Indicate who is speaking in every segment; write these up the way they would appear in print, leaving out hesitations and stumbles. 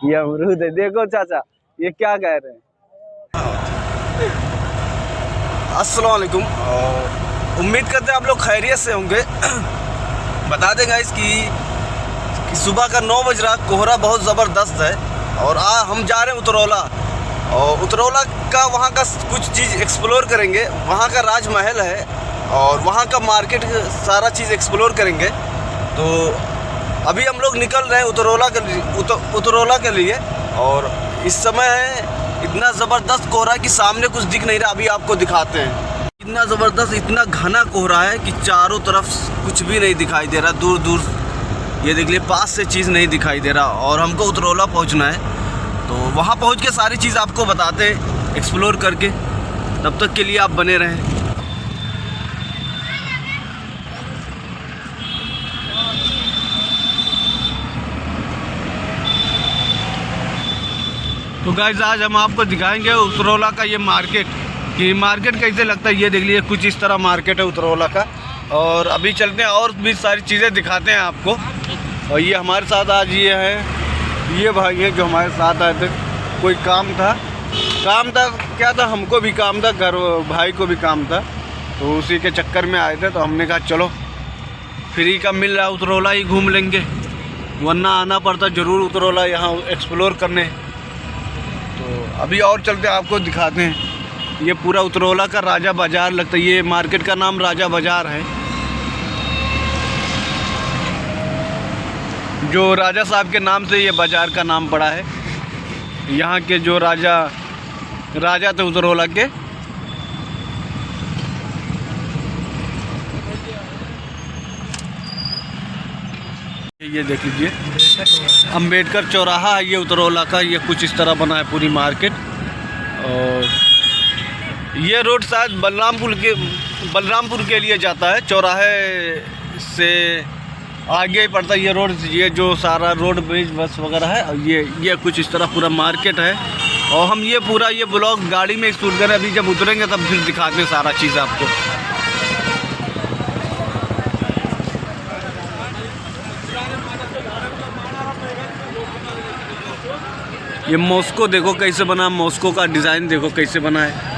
Speaker 1: ये अमरूद है। देखो चाचा ये क्या कह रहे हैं।
Speaker 2: अस्सलाम वालेकुम। उम्मीद करते हैं आप लोग खैरियत से होंगे। बता दें गाइस कि सुबह का 9 बज रहा, कोहरा बहुत ज़बरदस्त है और हम जा रहे हैं उतरौला। और उतरौला का वहाँ का कुछ चीज़ एक्सप्लोर करेंगे। वहाँ का राजमहल है और वहाँ का मार्केट, सारा चीज़ एक्सप्लोर करेंगे। तो अभी हम लोग निकल रहे हैं उतरौला के लिए। और इस समय इतना ज़बरदस्त कोहरा है कि सामने कुछ दिख नहीं रहा। अभी आपको दिखाते हैं। इतना ज़बरदस्त, इतना घना कोहरा है कि चारों तरफ कुछ भी नहीं दिखाई दे रहा। दूर दूर ये देख लीजिए, पास से चीज़ नहीं दिखाई दे रहा। और हमको उतरौला पहुंचना है, तो वहां पहुंच के सारी चीज़ आपको बताते हैं एक्सप्लोर करके। तब तक के लिए आप बने रहें। तो गाइस आज हम आपको दिखाएंगे उतरौला का ये मार्केट, कि मार्केट कैसे लगता है। ये देख लीजिए, कुछ इस तरह मार्केट है उतरौला का। और अभी चलते हैं और भी सारी चीज़ें दिखाते हैं आपको। और ये हमारे साथ आज ये भाई हैं जो हमारे साथ आए थे। कोई काम था क्या था, हमको भी काम था, घर भाई को भी काम था, तो उसी के चक्कर में आए थे। तो हमने कहा चलो फ्री का मिल रहा, उतरौला ही घूम लेंगे, वरना आना पड़ता ज़रूर उतरौला यहाँ एक्सप्लोर करने। तो अभी और चलते आपको दिखाते हैं। ये पूरा उतरौला का राजा बाज़ार लगता है। ये मार्केट का नाम राजा बाज़ार है, जो राजा साहब के नाम से ये बाज़ार का नाम पड़ा है। यहाँ के जो राजा थे उतरौला के। ये देख लीजिए, अंबेडकर चौराहा है ये उतरौला का। ये कुछ इस तरह बना है पूरी मार्केट। और ये रोड शायद बलरामपुर के लिए जाता है। चौराहे से आगे ही पड़ता है ये रोड। ये जो सारा रोड ब्रिज बस वगैरह है। और ये कुछ इस तरह पूरा मार्केट है। और हम ये पूरा ब्लॉग गाड़ी में शूट करें। अभी जब उतरेंगे तब फिर दिखाते हैं सारा चीज़ आपको। ये मॉस्को देखो कैसे बना, मॉस्को का डिज़ाइन देखो कैसे बना है।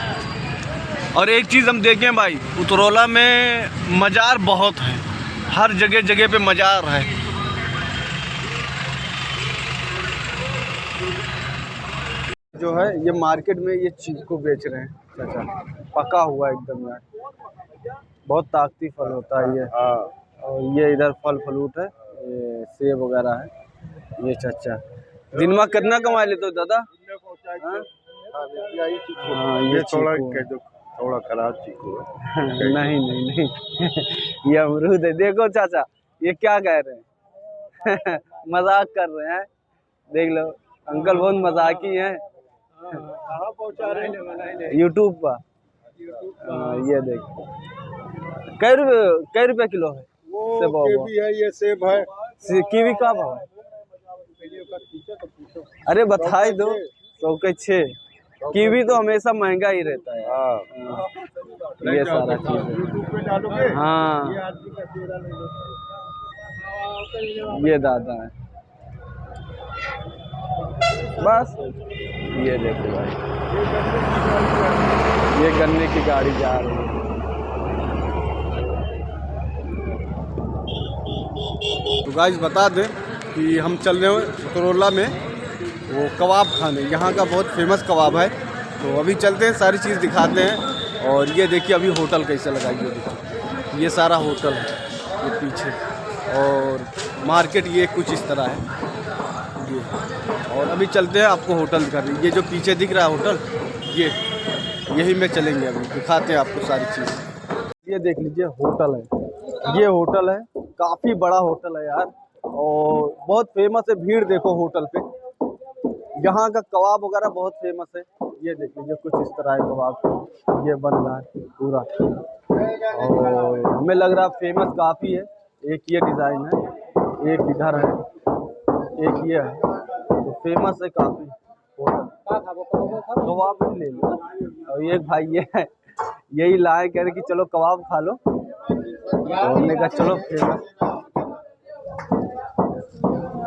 Speaker 2: और एक चीज़ हम देखें भाई, उतरौला में मज़ार बहुत है, हर जगह पे मज़ार है। जो है ये मार्केट में ये चीज़ को बेच रहे हैं चाचा, पका हुआ एकदम यार, बहुत ताकती फल होता है ये। और ये इधर फल फ्रूट है, ये सेब वगैरह है। ये चाचा दिन में कितना कमा लेते हो दादा? ये
Speaker 3: थोड़ा खराब चीकू है।
Speaker 1: नहीं ये अमरूद है। देखो चाचा ये क्या कह रहे हैं। मजाक कर रहे हैं, देख लो अंकल बहुत मजाकी हैं।
Speaker 3: कहाँ पहुँचा रहे हैं?
Speaker 1: यूट्यूब पर। ये देखो कै रुपए किलो है?
Speaker 3: वो कीवी है, ये सेब है।
Speaker 1: कीवी का भाव है? अरे बताई दो। 100 के 6। कीवी तो हमेशा महंगा ही रहता है। ये सारा चीज़ है। हाँ ये दादा है बस। ये देखो भाई, ये गन्ने की गाड़ी जा रही है। तो गाइस बता दें कि हम चल रहे हैं उतरौला में वो कबाब खाने। यहाँ का बहुत फेमस कबाब है। तो अभी चलते हैं, सारी चीज़ दिखाते हैं। और ये देखिए अभी होटल कैसे लगा, ये देखिए ये सारा होटल है ये पीछे। और मार्केट ये कुछ इस तरह है ये। और अभी चलते हैं, आपको होटल दिखा रही है। ये जो पीछे दिख रहा है होटल, यही में चलेंगे। अभी दिखाते हैं आपको सारी चीज़। ये देख लीजिए होटल है, ये होटल है, काफ़ी बड़ा होटल है यार। और बहुत फेमस है, भीड़ देखो होटल पे। यहाँ का कबाब वगैरह बहुत फेमस है। ये देख लीजिए कुछ इस तरह है कबाब, ये बन रहा है पूरा। और हमें लग रहा है फेमस काफ़ी है। एक ये डिज़ाइन है, एक इधर है, एक ये है, तो फेमस है काफ़ी होटल। कबाब भी ले लो। और एक भाई ये है, यही लाए, कह रहे कि चलो कबाब खा लो। तो हमने कहा चलो फेमस।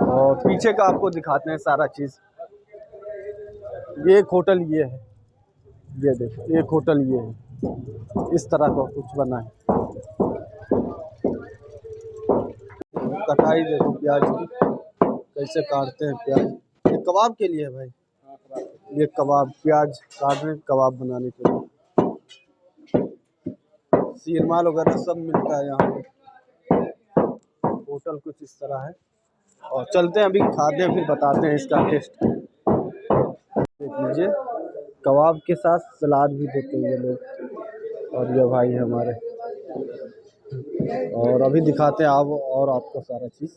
Speaker 1: और पीछे का आपको दिखाते हैं सारा चीज़। ये एक होटल ये है, ये देखो एक होटल ये है, इस तरह का कुछ बना है। कटाई देखो प्याज की, कैसे काटते हैं प्याज। ये कबाब के लिए है भाई, ये कबाब प्याज काट रहे हैं कबाब बनाने के लिए। शीरमाल वगैरह सब मिलता है यहाँ पे। होटल कुछ इस तरह है। और चलते हैं अभी खाते हैं, फिर बताते हैं इसका टेस्ट। देख लीजिए कबाब के साथ सलाद भी देते हैं ये लोग। और ये भाई हमारे, और अभी दिखाते हैं आप और आपको सारा चीज़।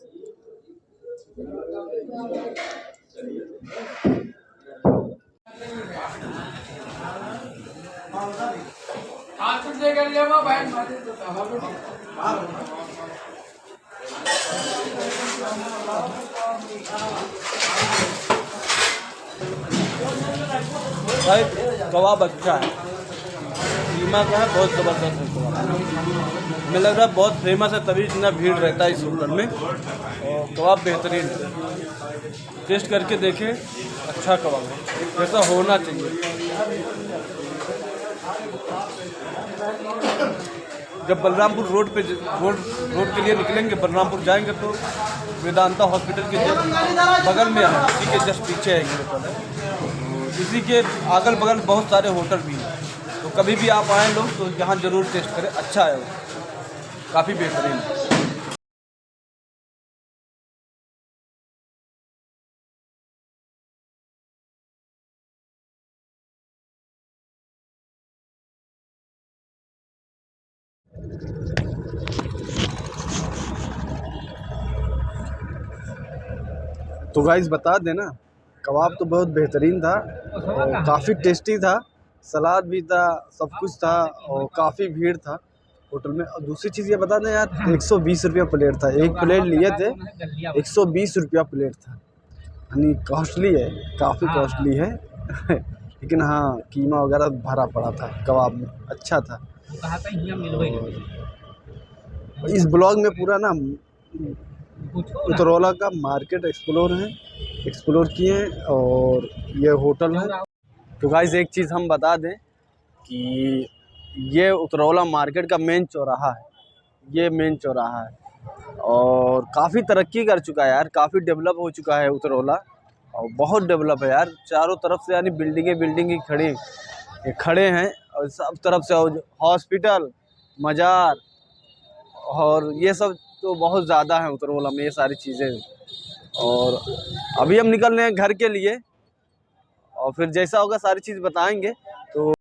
Speaker 1: भाई कबाब अच्छा है, कीमा का है, बहुत ज़बरदस्त है कबाब। हमें लग रहा है बहुत फेमस है, तभी इतना भीड़ रहता है इस होटल में। और कबाब बेहतरीन है, टेस्ट करके देखें, अच्छा कबाब है, ऐसा होना चाहिए। जब बलरामपुर रोड पे रोड के लिए निकलेंगे, बलरामपुर जाएंगे तो वेदांता हॉस्पिटल के बगल में है, इसी के जस्ट पीछे है ये होटल है। इसी के अगल बगल बहुत सारे होटल भी हैं, तो कभी भी आप आए लोग तो यहाँ ज़रूर टेस्ट करें, अच्छा है वो, काफ़ी बेहतरीन है। तो गाइस बता देना, कबाब तो बहुत बेहतरीन था और काफ़ी टेस्टी था, सलाद भी था, सब कुछ था और काफ़ी भीड़ था होटल में। और दूसरी चीज़ ये बता दें यार, 120 रुपया प्लेट था, एक प्लेट लिए थे 120 रुपया प्लेट था, यानी कॉस्टली है, काफ़ी कॉस्टली है। लेकिन हाँ कीमा वगैरह भरा पड़ा था कबाब में, अच्छा था। इस ब्लॉग में पूरा ना उतरौला का मार्केट एक्सप्लोर किए हैं और ये होटल है। तो गाइस एक चीज़ हम बता दें कि ये उतरौला मार्केट का मेन चौराहा है, ये मेन चौराहा है और काफ़ी तरक्की कर चुका है यार, काफ़ी डेवलप हो चुका है उतरौला, और बहुत डेवलप है यार, चारों तरफ से यानी बिल्डिंग ही खड़े हैं और सब तरफ से हॉस्पिटल, मज़ार और ये सब तो बहुत ज़्यादा है उतरौला में, ये सारी चीज़ें। और अभी हम निकल रहे हैं घर के लिए और फिर जैसा होगा सारी चीज़ बताएंगे। तो